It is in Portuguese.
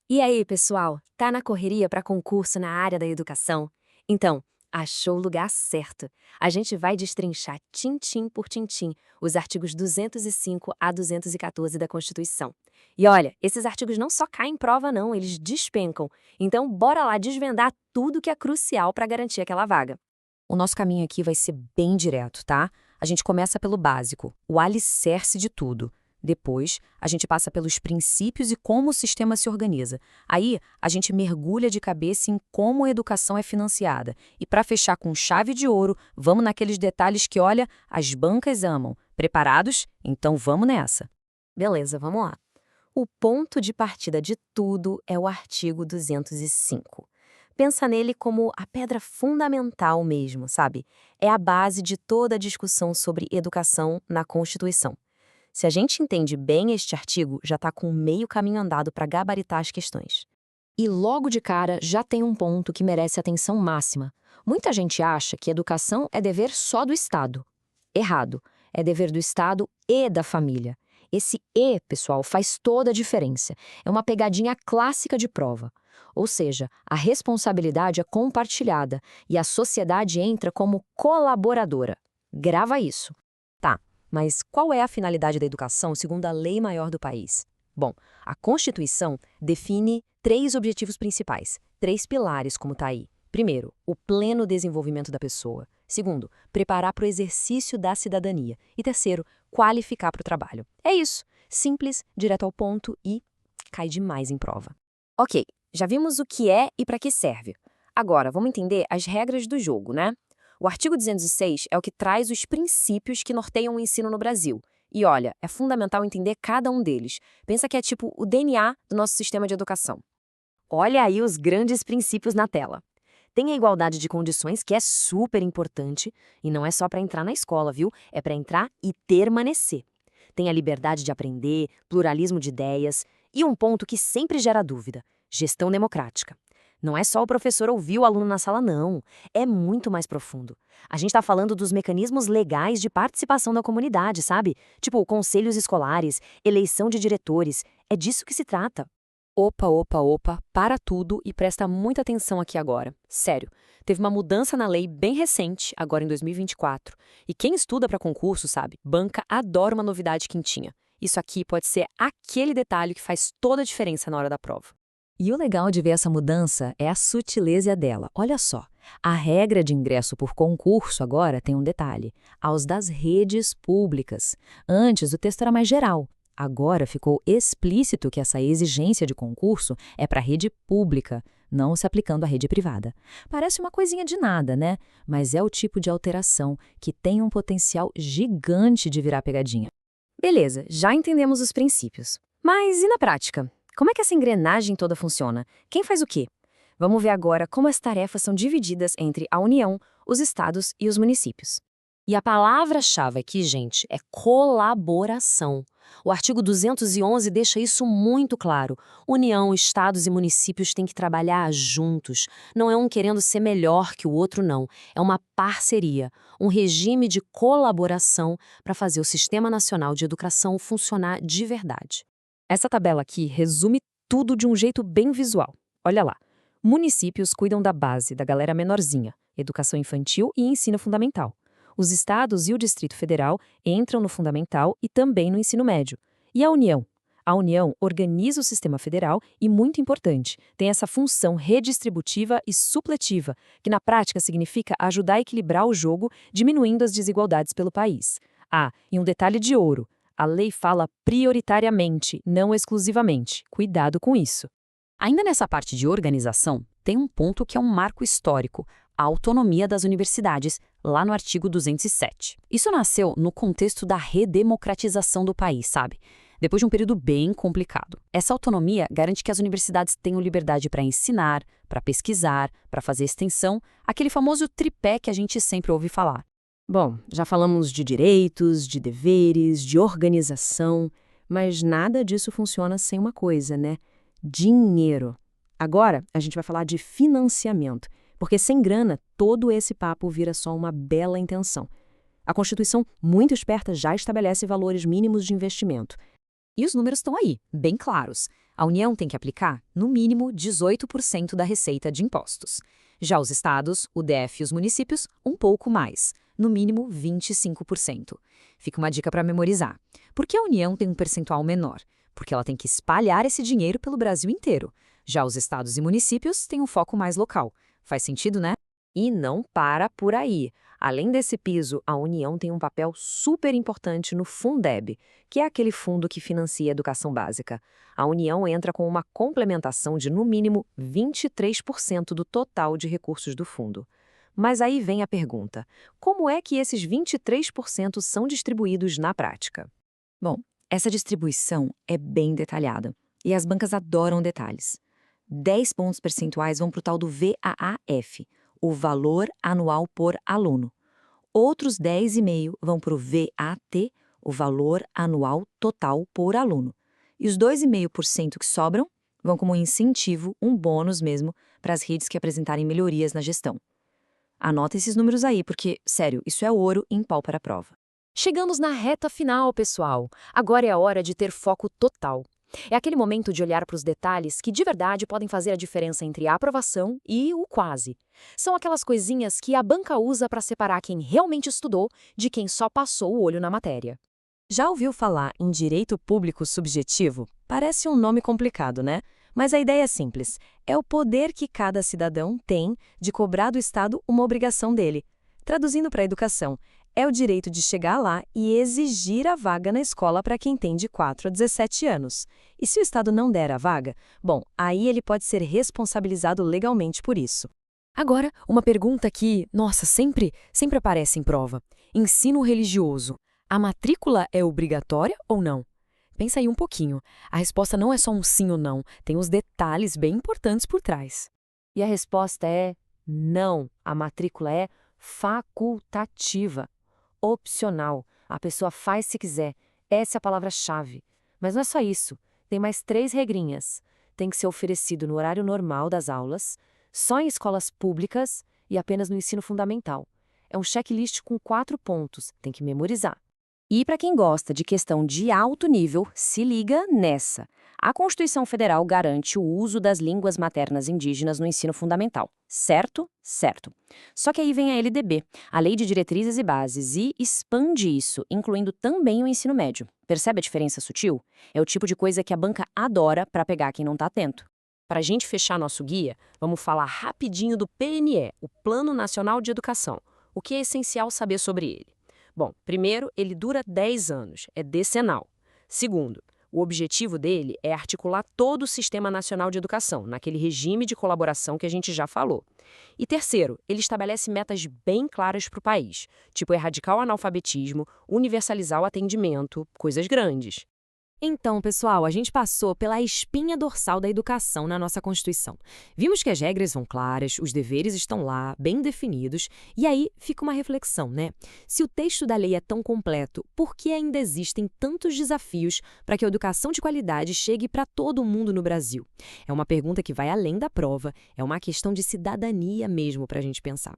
E aí, pessoal? Tá na correria para concurso na área da educação? Então, achou o lugar certo. A gente vai destrinchar tintim por tintim os artigos 205 a 214 da Constituição. E olha, esses artigos não só caem em prova não, eles despencam. Então, bora lá desvendar tudo que é crucial para garantir aquela vaga. O nosso caminho aqui vai ser bem direto, tá? A gente começa pelo básico, o alicerce de tudo. Depois, a gente passa pelos princípios e como o sistema se organiza. Aí, a gente mergulha de cabeça em como a educação é financiada. E para fechar com chave de ouro, vamos naqueles detalhes que, olha, as bancas amam. Preparados? Então vamos nessa. Beleza, vamos lá. O ponto de partida de tudo é o artigo 205. Pensa nele como a pedra fundamental mesmo, sabe? É a base de toda a discussão sobre educação na Constituição. Se a gente entende bem este artigo, já está com meio caminho andado para gabaritar as questões. E logo de cara já tem um ponto que merece atenção máxima. Muita gente acha que educação é dever só do Estado. Errado. É dever do Estado e da família. Esse "e", pessoal, faz toda a diferença. É uma pegadinha clássica de prova. Ou seja, a responsabilidade é compartilhada e a sociedade entra como colaboradora. Grava isso. Tá, mas qual é a finalidade da educação segundo a lei maior do país? Bom, a Constituição define 3 objetivos principais, 3 pilares, como está aí. Primeiro, o pleno desenvolvimento da pessoa. Segundo, preparar para o exercício da cidadania. E terceiro, qualificar para o trabalho. É isso. Simples, direto ao ponto e cai demais em prova. Ok, já vimos o que é e para que serve. Agora, vamos entender as regras do jogo, né? O artigo 206 é o que traz os princípios que norteiam o ensino no Brasil. E olha, é fundamental entender cada um deles. Pensa que é tipo o DNA do nosso sistema de educação. Olha aí os grandes princípios na tela. Tem a igualdade de condições, que é super importante, e não é só para entrar na escola, viu? É para entrar e permanecer. Tem a liberdade de aprender, pluralismo de ideias e um ponto que sempre gera dúvida: gestão democrática. Não é só o professor ouvir o aluno na sala, não. É muito mais profundo. A gente está falando dos mecanismos legais de participação da comunidade, sabe? Tipo, conselhos escolares, eleição de diretores. É disso que se trata. Opa, opa, opa, para tudo e presta muita atenção aqui agora. Sério, teve uma mudança na lei bem recente, agora em 2024. E quem estuda para concurso, sabe, banca adora uma novidade quentinha. Isso aqui pode ser aquele detalhe que faz toda a diferença na hora da prova. E o legal de ver essa mudança é a sutileza dela. Olha só, a regra de ingresso por concurso agora tem um detalhe: aos das redes públicas. Antes, o texto era mais geral. Agora ficou explícito que essa exigência de concurso é para a rede pública, não se aplicando à rede privada. Parece uma coisinha de nada, né? Mas é o tipo de alteração que tem um potencial gigante de virar pegadinha. Beleza, já entendemos os princípios. Mas e na prática? Como é que essa engrenagem toda funciona? Quem faz o quê? Vamos ver agora como as tarefas são divididas entre a União, os estados e os municípios. E a palavra-chave aqui, gente, é colaboração. O artigo 211 deixa isso muito claro. União, estados e municípios têm que trabalhar juntos. Não é um querendo ser melhor que o outro, não. É uma parceria, um regime de colaboração para fazer o Sistema Nacional de Educação funcionar de verdade. Essa tabela aqui resume tudo de um jeito bem visual. Olha lá. Municípios cuidam da base, da galera menorzinha, educação infantil e ensino fundamental. Os estados e o Distrito Federal entram no fundamental e também no ensino médio. E a União? A União organiza o sistema federal e, muito importante, tem essa função redistributiva e supletiva, que na prática significa ajudar a equilibrar o jogo, diminuindo as desigualdades pelo país. Ah, e um detalhe de ouro: a lei fala prioritariamente, não exclusivamente. Cuidado com isso. Ainda nessa parte de organização, tem um ponto que é um marco histórico: a autonomia das universidades, lá no artigo 207. Isso nasceu no contexto da redemocratização do país, sabe? Depois de um período bem complicado. Essa autonomia garante que as universidades tenham liberdade para ensinar, para pesquisar, para fazer extensão, aquele famoso tripé que a gente sempre ouve falar. Bom, já falamos de direitos, de deveres, de organização, mas nada disso funciona sem uma coisa, né? Dinheiro. Agora, a gente vai falar de financiamento, porque sem grana, todo esse papo vira só uma bela intenção. A Constituição, muito esperta, já estabelece valores mínimos de investimento. E os números estão aí, bem claros. A União tem que aplicar, no mínimo, 18% da receita de impostos. Já os estados, o DF e os municípios, um pouco mais, no mínimo 25%. Fica uma dica para memorizar. Por que a União tem um percentual menor? Porque ela tem que espalhar esse dinheiro pelo Brasil inteiro. Já os estados e municípios têm um foco mais local. Faz sentido, né? E não para por aí. Além desse piso, a União tem um papel super importante no Fundeb, que é aquele fundo que financia a educação básica. A União entra com uma complementação de, no mínimo, 23% do total de recursos do fundo. Mas aí vem a pergunta: como é que esses 23% são distribuídos na prática? Bom, essa distribuição é bem detalhada, e as bancas adoram detalhes. 10 pontos percentuais vão para o tal do VAAF, o valor anual por aluno. Outros 10,5 vão para o VAT, o valor anual total por aluno. E os 2,5% que sobram vão como um incentivo, um bônus mesmo, para as redes que apresentarem melhorias na gestão. Anota esses números aí, porque, sério, isso é ouro em pau para a prova. Chegamos na reta final, pessoal. Agora é a hora de ter foco total. É aquele momento de olhar para os detalhes que de verdade podem fazer a diferença entre a aprovação e o quase. São aquelas coisinhas que a banca usa para separar quem realmente estudou de quem só passou o olho na matéria. Já ouviu falar em direito público subjetivo? Parece um nome complicado, né? Mas a ideia é simples. É o poder que cada cidadão tem de cobrar do Estado uma obrigação dele. Traduzindo para a educação, é o direito de chegar lá e exigir a vaga na escola para quem tem de 4 a 17 anos. E se o Estado não der a vaga, bom, aí ele pode ser responsabilizado legalmente por isso. Agora, uma pergunta que, nossa, sempre aparece em prova. Ensino religioso. A matrícula é obrigatória ou não? Pensa aí um pouquinho. A resposta não é só um sim ou não, tem os detalhes bem importantes por trás. E a resposta é não. A matrícula é facultativa, opcional. A pessoa faz se quiser. Essa é a palavra-chave. Mas não é só isso. Tem mais 3 regrinhas. Tem que ser oferecido no horário normal das aulas, só em escolas públicas e apenas no ensino fundamental. É um checklist com 4 pontos. Tem que memorizar. E para quem gosta de questão de alto nível, se liga nessa. A Constituição Federal garante o uso das línguas maternas indígenas no ensino fundamental. Certo? Certo. Só que aí vem a LDB, a Lei de Diretrizes e Bases, e expande isso, incluindo também o ensino médio. Percebe a diferença sutil? É o tipo de coisa que a banca adora para pegar quem não está atento. Para a gente fechar nosso guia, vamos falar rapidinho do PNE, o Plano Nacional de Educação. O que é essencial saber sobre ele? Bom, primeiro, ele dura 10 anos, é decenal. Segundo, o objetivo dele é articular todo o Sistema Nacional de Educação, naquele regime de colaboração que a gente já falou. E terceiro, ele estabelece metas bem claras para o país, tipo erradicar o analfabetismo, universalizar o atendimento, coisas grandes. Então, pessoal, a gente passou pela espinha dorsal da educação na nossa Constituição. Vimos que as regras são claras, os deveres estão lá, bem definidos, e aí fica uma reflexão, né? Se o texto da lei é tão completo, por que ainda existem tantos desafios para que a educação de qualidade chegue para todo mundo no Brasil? É uma pergunta que vai além da prova, é uma questão de cidadania mesmo para a gente pensar.